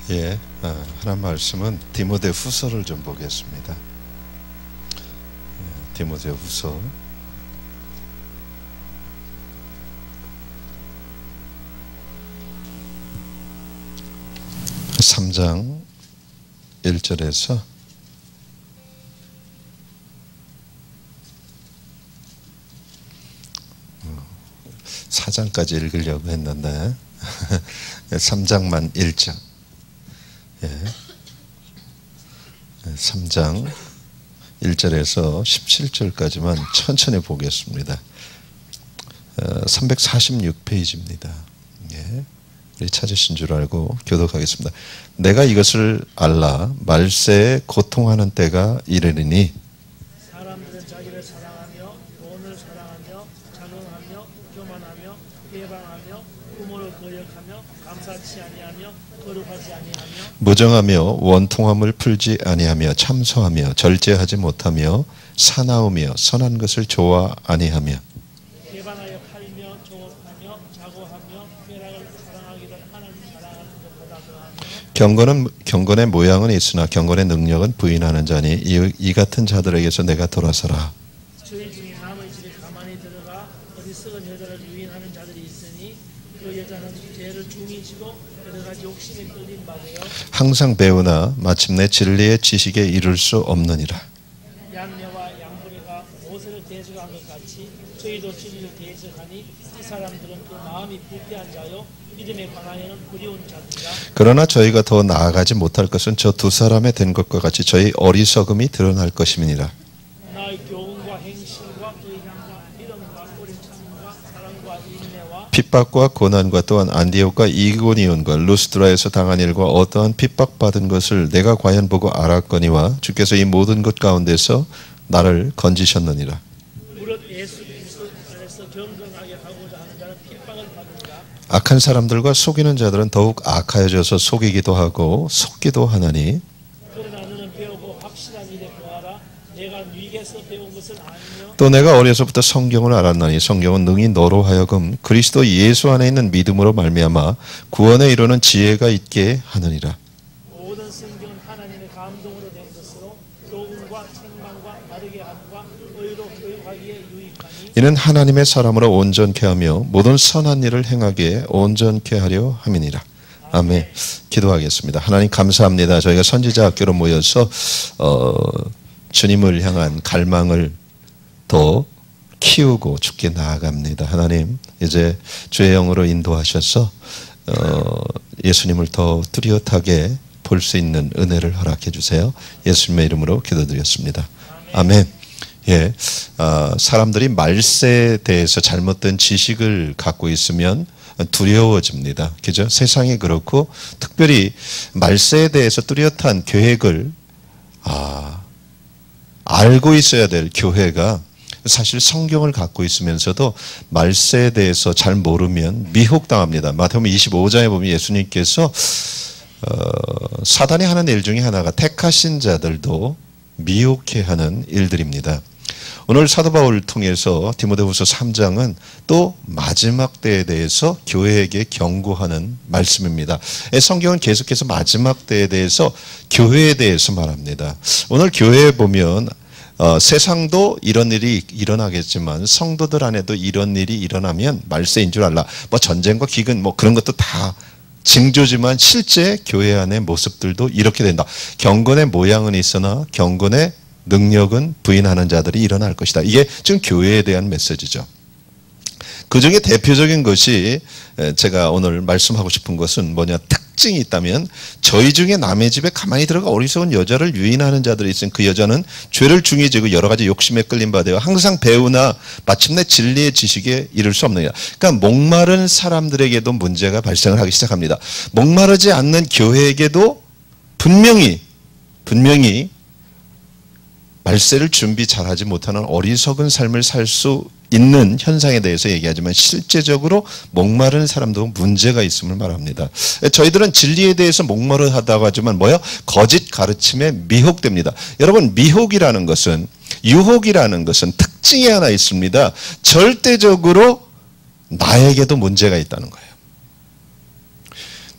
예, 하나님 말씀은 디모데 후서를 좀 보겠습니다. 디모데 후서 3장 1절에서 4장까지 읽으려고 했는데 3장만 1절. 예. 3장 1절에서 17절까지만 천천히 보겠습니다. 346페이지입니다. 예. 우리 찾으신 줄 알고 교독하겠습니다. 내가 이것을 알라 말세에 고통하는 때가 이르리니 사람들은 자기를 사랑하며 돈을 사랑하며 자긍하며 교만하며 배반하며 부모를 거역하며 감사치 아니하며 거룩하지 아니하며 무정하며 원통함을 풀지 아니하며 참소하며 절제하지 못하며 사나우며 선한 것을 좋아 아니하며 배반하여 팔며 조업하며 자고하며 쾌락을 사랑하기를 하나님 사랑하는 것보다 더하며 경건의 모양은 있으나 경건의 능력은 부인하는 자니 이 같은 자들에게서 내가 돌아서라. 저희 중에 남의 집에 가만히 들어가 어디 썩은 여자를 유인하는 자들이 있으니 그 여자는 죄를 중히 지고 여러 가지 욕심에 끌린 바되요 항상 배우나 마침내 진리의 지식에 이를 수 없느니라. 양녀와 양부리가 모세를 대적한 것 같이 저희도 진리를 대적하니 이 사람들은 그 마음이 부패한 자요 믿음에 관하여는 그리운 자들이라. 그러나 저희가 더 나아가지 못할 것은 저 두 사람의 된 것과 같이 저희 어리석음이 드러날 것임이니라. 나의 교훈과 행실과 의향과 믿음과 오래 참음과 사랑과 인내와 핍박과 고난과 또한 안디옥과 이고니온과 루스드라에서 당한 일과 어떠한 핍박받은 것을 내가 과연 보고 알았거니와 주께서 이 모든 것 가운데서 나를 건지셨느니라. 무릇 예수 그리스도 안에서 경건하게 하고자 하는 자는 핍박을 받는다. 악한 사람들과 속이는 자들은 더욱 악하여져서 속이기도 하고 속기도 하나니 그러나 너는 배우고 확실한 일에 거하라. 내가 네게서 배운 것은 아니며 또 내가 어려서부터 성경을 알았나니 성경은 능히 너로 하여금 그리스도 예수 안에 있는 믿음으로 말미암아 구원에 이르는 지혜가 있게 하느니라. 모든 성경은 하나님의 감동으로 된 것으로 교훈과 책망과 바르게 함과 의로 교육하기에 유익하니 이는 하나님의 사람으로 온전케 하며 모든 선한 일을 행하기에 온전케 하려 함이니라. 아멘. 기도하겠습니다. 하나님 감사합니다. 저희가 선지자 학교로 모여서 주님을 향한 갈망을 더 키우고 주께 나아갑니다. 하나님 이제 주의 영으로 인도하셔서 예수님을 더 뚜렷하게 볼 수 있는 은혜를 허락해 주세요. 예수님의 이름으로 기도드렸습니다. 아멘. 예, 사람들이 말세에 대해서 잘못된 지식을 갖고 있으면 두려워집니다. 그죠? 세상이 그렇고 특별히 말세에 대해서 뚜렷한 계획을 알고 있어야 될 교회가 사실 성경을 갖고 있으면서도 말세에 대해서 잘 모르면 미혹당합니다. 마태복음 25장에 보면 예수님께서 사단이 하는 일 중에 하나가 택하신 자들도 미혹해 하는 일들입니다. 오늘 사도 바울을 통해서 디모데후서 3장은 또 마지막 때에 대해서 교회에게 경고하는 말씀입니다. 성경은 계속해서 마지막 때에 대해서 교회에 대해서 말합니다. 오늘 교회에 보면 세상도 이런 일이 일어나겠지만 성도들 안에도 이런 일이 일어나면 말세인 줄 알라. 뭐 전쟁과 기근 뭐 그런 것도 다 징조지만 실제 교회 안의 모습들도 이렇게 된다. 경건의 모양은 있으나 경건의 능력은 부인하는 자들이 일어날 것이다. 이게 지금 교회에 대한 메시지죠. 그 중에 대표적인 것이 제가 오늘 말씀하고 싶은 것은 뭐냐, 특징이 있다면 저희 중에 남의 집에 가만히 들어가 어리석은 여자를 유인하는 자들이 있으면 그 여자는 죄를 중히 지고 여러 가지 욕심에 끌린 바 되어 항상 배우나 마침내 진리의 지식에 이를 수 없느냐. 그러니까 목마른 사람들에게도 문제가 발생을 하기 시작합니다. 목마르지 않는 교회에게도 분명히 말세를 준비 잘하지 못하는 어리석은 삶을 살 수 있는 현상에 대해서 얘기하지만 실제적으로 목마른 사람도 문제가 있음을 말합니다. 저희들은 진리에 대해서 목마르하다고 하지만 뭐요? 거짓 가르침에 미혹됩니다. 여러분, 미혹이라는 것은, 유혹이라는 것은 특징이 하나 있습니다. 절대적으로 나에게도 문제가 있다는 거예요.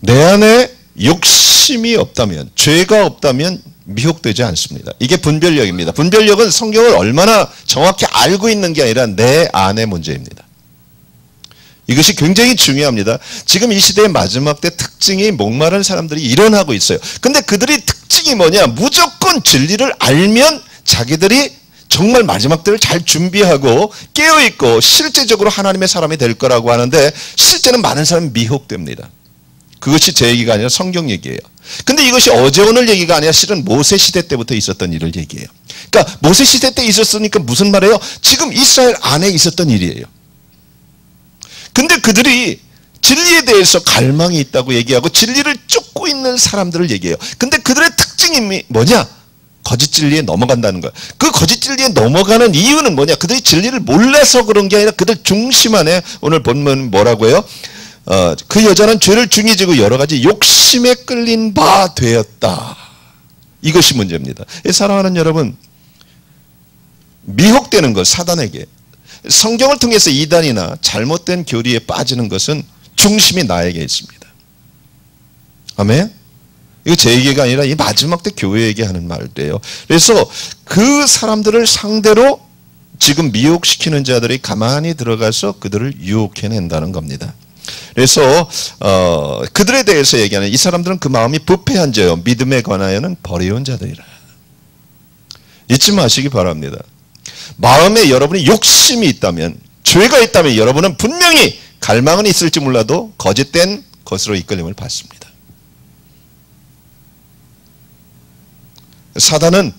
내 안에 욕심 욕심이 없다면, 죄가 없다면 미혹되지 않습니다. 이게 분별력입니다. 분별력은 성경을 얼마나 정확히 알고 있는 게 아니라 내 안의 문제입니다. 이것이 굉장히 중요합니다. 지금 이 시대의 마지막 때 특징이 목마른 사람들이 일어나고 있어요. 근데 그들이 특징이 뭐냐? 무조건 진리를 알면 자기들이 정말 마지막 때를 잘 준비하고 깨어있고 실제적으로 하나님의 사람이 될 거라고 하는데, 실제는 많은 사람이 미혹됩니다. 그것이 제 얘기가 아니라 성경 얘기예요. 근데 이것이 어제 오늘 얘기가 아니라 실은 모세 시대 때부터 있었던 일을 얘기해요. 그러니까 모세 시대 때 있었으니까 무슨 말이에요? 지금 이스라엘 안에 있었던 일이에요. 근데 그들이 진리에 대해서 갈망이 있다고 얘기하고 진리를 쫓고 있는 사람들을 얘기해요. 근데 그들의 특징이 뭐냐? 거짓 진리에 넘어간다는 거예요. 그 거짓 진리에 넘어가는 이유는 뭐냐? 그들이 진리를 몰라서 그런 게 아니라 그들 중심 안에, 오늘 본문 뭐라고 해요? 그 여자는 죄를 중히 지고 여러 가지 욕심에 끌린 바 되었다. 이것이 문제입니다. 사랑하는 여러분, 미혹되는 것, 사단에게 성경을 통해서 이단이나 잘못된 교리에 빠지는 것은 중심이 나에게 있습니다. 아멘? 이거 제 얘기가 아니라 이 마지막 때 교회에게 하는 말이에요. 그래서 그 사람들을 상대로 지금 미혹시키는 자들이 가만히 들어가서 그들을 유혹해낸다는 겁니다. 그래서 그들에 대해서 얘기하는, 이 사람들은 그 마음이 부패한 자요 믿음에 관하여는 버려온 자들이라. 잊지 마시기 바랍니다. 마음에 여러분이 욕심이 있다면, 죄가 있다면 여러분은 분명히 갈망은 있을지 몰라도 거짓된 것으로 이끌림을 받습니다. 사단은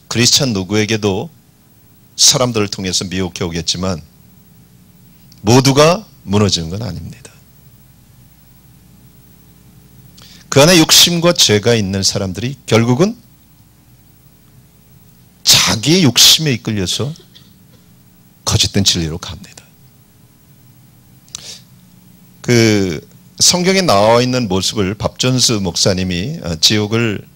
크리스찬 누구에게도 사람들을 통해서 미혹해 오겠지만 모두가 무너지는 건 아닙니다. 그 안에 욕심과 죄가 있는 사람들이 결국은 자기의 욕심에 이끌려서 거짓된 진리로 갑니다. 그 성경에 나와 있는 모습을 밥존스 목사님이 지옥을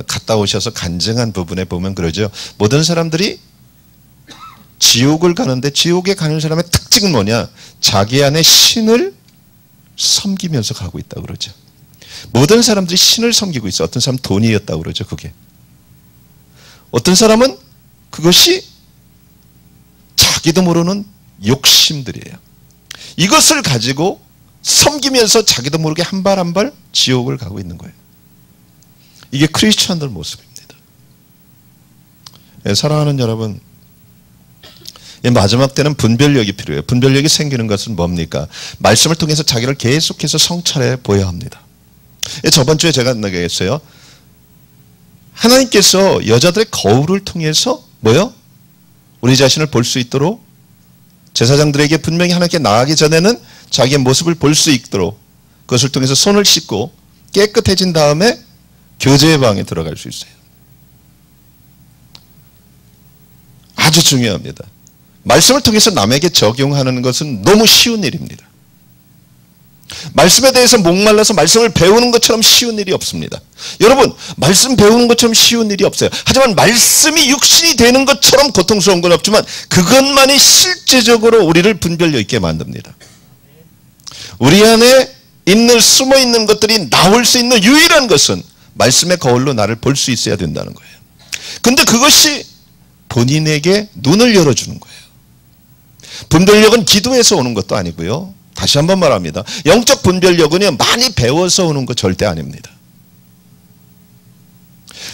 갔다 오셔서 간증한 부분에 보면 그러죠. 모든 사람들이 지옥을 가는데 지옥에 가는 사람의 특징은 뭐냐? 자기 안에 신을 섬기면서 가고 있다고 그러죠. 모든 사람들이 신을 섬기고 있어. 어떤 사람은 돈이었다고 그러죠. 그게. 어떤 사람은 그것이 자기도 모르는 욕심들이에요. 이것을 가지고 섬기면서 자기도 모르게 한 발 한 발 지옥을 가고 있는 거예요. 이게 크리스천들 모습입니다. 사랑하는 여러분, 마지막 때는 분별력이 필요해요. 분별력이 생기는 것은 뭡니까? 말씀을 통해서 자기를 계속해서 성찰해 보여야 합니다. 저번 주에 제가 얘기했어요. 하나님께서 여자들의 거울을 통해서 뭐요? 우리 자신을 볼 수 있도록, 제사장들에게 분명히 하나님께 나가기 전에는 자기의 모습을 볼 수 있도록 그것을 통해서 손을 씻고 깨끗해진 다음에 교제의 방에 들어갈 수 있어요. 아주 중요합니다. 말씀을 통해서 남에게 적용하는 것은 너무 쉬운 일입니다. 말씀에 대해서 목말라서 말씀을 배우는 것처럼 쉬운 일이 없습니다. 여러분, 말씀 배우는 것처럼 쉬운 일이 없어요. 하지만 말씀이 육신이 되는 것처럼 고통스러운 건 없지만 그것만이 실제적으로 우리를 분별력 있게 만듭니다. 우리 안에 있는 숨어 있는 것들이 나올 수 있는 유일한 것은 말씀의 거울로 나를 볼 수 있어야 된다는 거예요. 근데 그것이 본인에게 눈을 열어주는 거예요. 분별력은 기도에서 오는 것도 아니고요. 다시 한번 말합니다. 영적 분별력은요, 많이 배워서 오는 거 절대 아닙니다.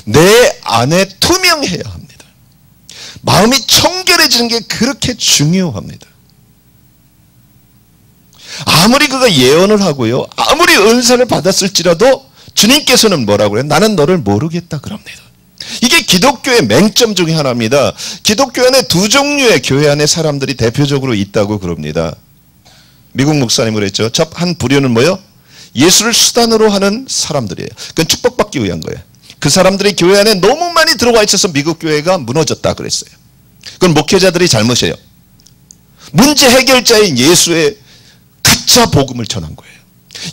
내 안에 투명해야 합니다. 마음이 청결해지는 게 그렇게 중요합니다. 아무리 그가 예언을 하고요, 아무리 은사를 받았을지라도 주님께서는 뭐라고 그래요? 나는 너를 모르겠다 그럽니다. 이게 기독교의 맹점 중에 하나입니다. 기독교 안에 두 종류의 교회 안에 사람들이 대표적으로 있다고 그럽니다. 미국 목사님 그랬죠. 한 부류는 뭐요? 예수를 수단으로 하는 사람들이에요. 그건 축복받기 위한 거예요. 그 사람들이 교회 안에 너무 많이 들어와 있어서 미국 교회가 무너졌다 그랬어요. 그건 목회자들이 잘못이에요. 문제 해결자인 예수의 가짜 복음을 전한 거예요.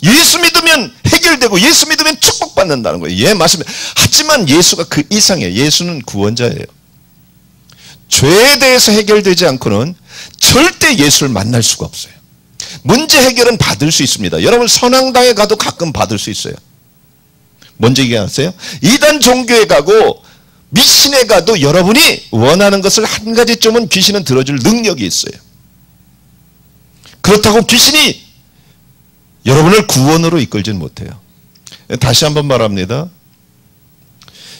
예수 믿으면 해결되고 예수 믿으면 축복받는다는 거예요. 예, 맞습니다. 하지만 예수가 그 이상이에요. 예수는 구원자예요. 죄에 대해서 해결되지 않고는 절대 예수를 만날 수가 없어요. 문제 해결은 받을 수 있습니다. 여러분, 선앙당에 가도 가끔 받을 수 있어요. 뭔지 얘기하세요? 이단 종교에 가고 미신에 가도 여러분이 원하는 것을 한 가지쯤은 귀신은 들어줄 능력이 있어요. 그렇다고 귀신이 여러분을 구원으로 이끌지는 못해요. 다시 한번 말합니다.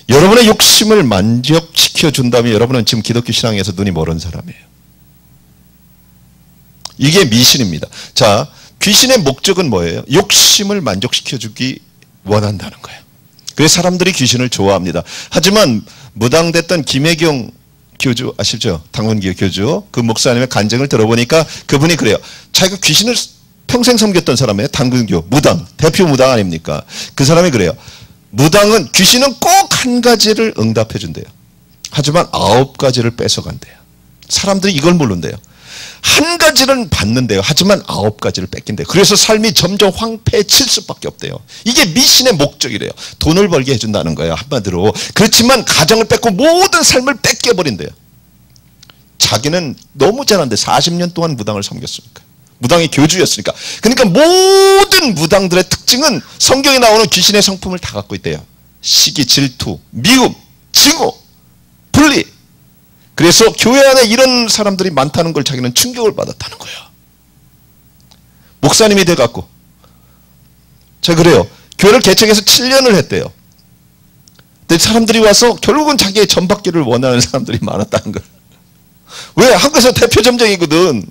여러분의 욕심을 만족시켜 준다면 여러분은 지금 기독교 신앙에서 눈이 멀은 사람이에요. 이게 미신입니다. 자, 귀신의 목적은 뭐예요? 욕심을 만족시켜 주기 원한다는 거예요. 그래서 사람들이 귀신을 좋아합니다. 하지만 무당됐던 김혜경 교주 아시죠? 당원교 교주 그 목사님의 간증을 들어보니까 그분이 그래요. 자기가 귀신을 평생 섬겼던 사람이에요. 당근교 무당 대표 무당 아닙니까? 그 사람이 그래요. 무당은 귀신은 꼭 한 가지를 응답해 준대요. 하지만 9가지를 뺏어간대요. 사람들이 이걸 모른대요. 한 가지는 받는데요. 하지만 9가지를 뺏긴대요. 그래서 삶이 점점 황폐해질 수밖에 없대요. 이게 미신의 목적이래요. 돈을 벌게 해준다는 거예요. 한마디로. 그렇지만 가정을 뺏고 모든 삶을 뺏겨버린대요. 자기는 너무 잘하는데 40년 동안 무당을 섬겼으니까. 무당의 교주였으니까. 그러니까 모든 무당들의 특징은 성경에 나오는 귀신의 성품을 다 갖고 있대요. 시기, 질투, 미움, 증오, 분리. 그래서 교회 안에 이런 사람들이 많다는 걸 자기는 충격을 받았다는 거예요. 목사님이 돼갖고. 제가 그래요. 교회를 개척해서 7년을 했대요. 근데 사람들이 와서 결국은 자기의 전받기를 원하는 사람들이 많았다는 거예요. 왜? 한국에서 대표 점쟁이거든.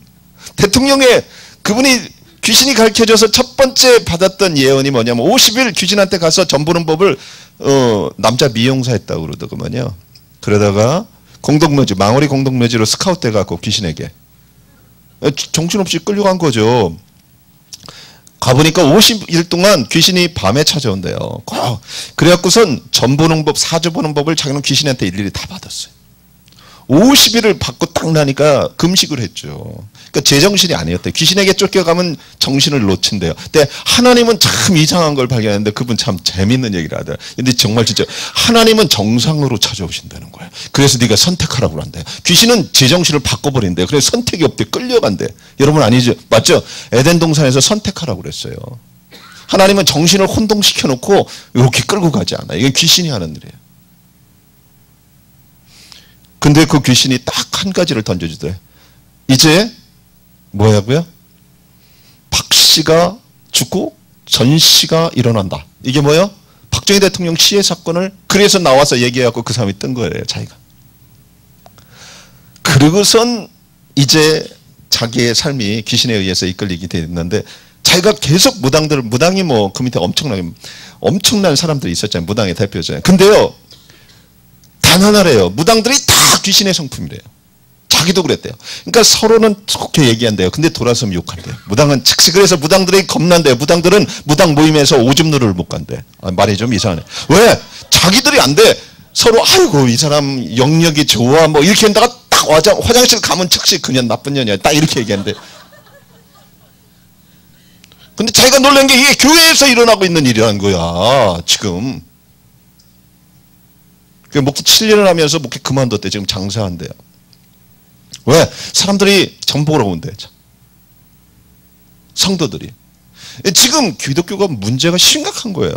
대통령의 그분이 귀신이 가르쳐줘서 첫 번째 받았던 예언이 뭐냐면 50일 귀신한테 가서 전보는 법을 남자 미용사 했다고 그러더구만요. 그러다가 공동묘지, 망오리 공동묘지로 스카우트 돼갖고 귀신에게 정신없이 끌려간 거죠. 가보니까 50일 동안 귀신이 밤에 찾아온대요. 그래갖고선 전 보는 법, 사주 보는 법을 자기는 귀신한테 일일이 다 받았어요. 50일을 받고 딱 나니까 금식을 했죠. 그러니까 제정신이 아니었대요. 귀신에게 쫓겨가면 정신을 놓친대요. 근데 하나님은 참 이상한 걸 발견했는데 그분 참 재밌는 얘기를 하더라고요. 근데 정말 진짜 하나님은 정상으로 찾아오신다는 거예요. 그래서 네가 선택하라고 한대요. 귀신은 제정신을 바꿔버린대요. 그래서 선택이 없대. 끌려간대. 여러분 아니죠? 맞죠? 에덴 동산에서 선택하라고 그랬어요. 하나님은 정신을 혼동시켜 놓고 이렇게 끌고 가지 않아요. 이건 귀신이 하는 일이에요. 근데 그 귀신이 딱 한 가지를 던져주더래요. 이제 뭐야고요? 박 씨가 죽고 전 씨가 일어난다. 이게 뭐예요? 박정희 대통령 시해 사건을 그래서 나와서 얘기해갖고 그 사람이 뜬 거예요. 자기가. 그러고선 이제 자기의 삶이 귀신에 의해서 이끌리게 됐는데 자기가 계속 무당이 뭐 그 밑에 엄청난 사람들이 있었잖아요. 무당의 대표잖아요. 근데요. 단 하나래요. 무당들이 다 귀신의 성품이래요. 자기도 그랬대요. 그러니까 서로는 좋게 얘기한대요. 근데 돌아서면 욕한대요. 무당은 즉시 그래서 무당들이 겁난대요. 무당들은 무당 모임에서 오줌 누를 못 간대. 말이 좀 이상하네. 왜? 자기들이 안 돼. 서로 아이고 이 사람 영역이 좋아 뭐 이렇게 한다가 딱 화장실 가면 즉시 그냥 나쁜 년이야. 딱 이렇게 얘기한대. 근데 자기가 놀란 게 이게 교회에서 일어나고 있는 일이라는 거야. 지금. 목회 7년을 하면서 목회 그만뒀대. 지금 장사한대요. 왜? 사람들이 전보러 온대. 성도들이. 지금 기독교가 문제가 심각한 거예요.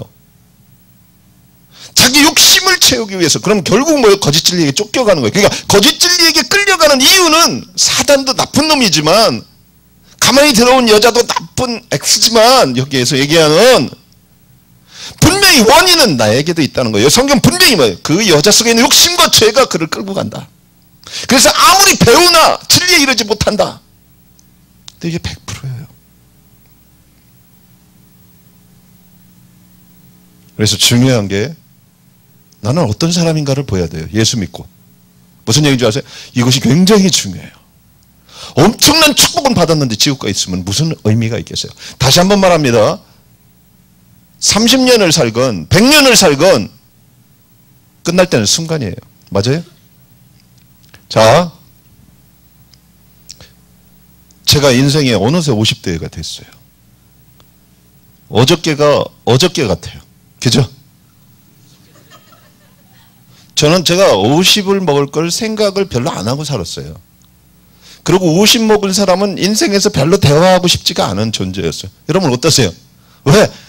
자기 욕심을 채우기 위해서. 그럼 결국 뭐예요? 거짓 진리에게 쫓겨가는 거예요. 그러니까 거짓 진리에게 끌려가는 이유는 사단도 나쁜 놈이지만 가만히 들어온 여자도 나쁜 X지만 여기에서 얘기하는 분명히 원인은 나에게도 있다는 거예요. 성경 분명히 뭐예요? 그 여자 속에 있는 욕심과 죄가 그를 끌고 간다. 그래서 아무리 배우나 진리에 이르지 못한다. 근데 이게 100%예요. 그래서 중요한 게 나는 어떤 사람인가를 보여야 돼요. 예수 믿고. 무슨 얘기인지 아세요? 이것이 굉장히 중요해요. 엄청난 축복은 받았는데 지옥 가 있으면 무슨 의미가 있겠어요? 다시 한번 말합니다. 30년을 살건 100년을 살건 끝날 때는 순간이에요. 맞아요? 자, 제가 인생에 어느새 50대가 됐어요. 어저께가 어저께 같아요. 그죠? 저는 제가 50을 먹을 걸 생각을 별로 안 하고 살았어요. 그리고 50 먹은 사람은 인생에서 별로 대화하고 싶지가 않은 존재였어요. 여러분 어떠세요? 왜?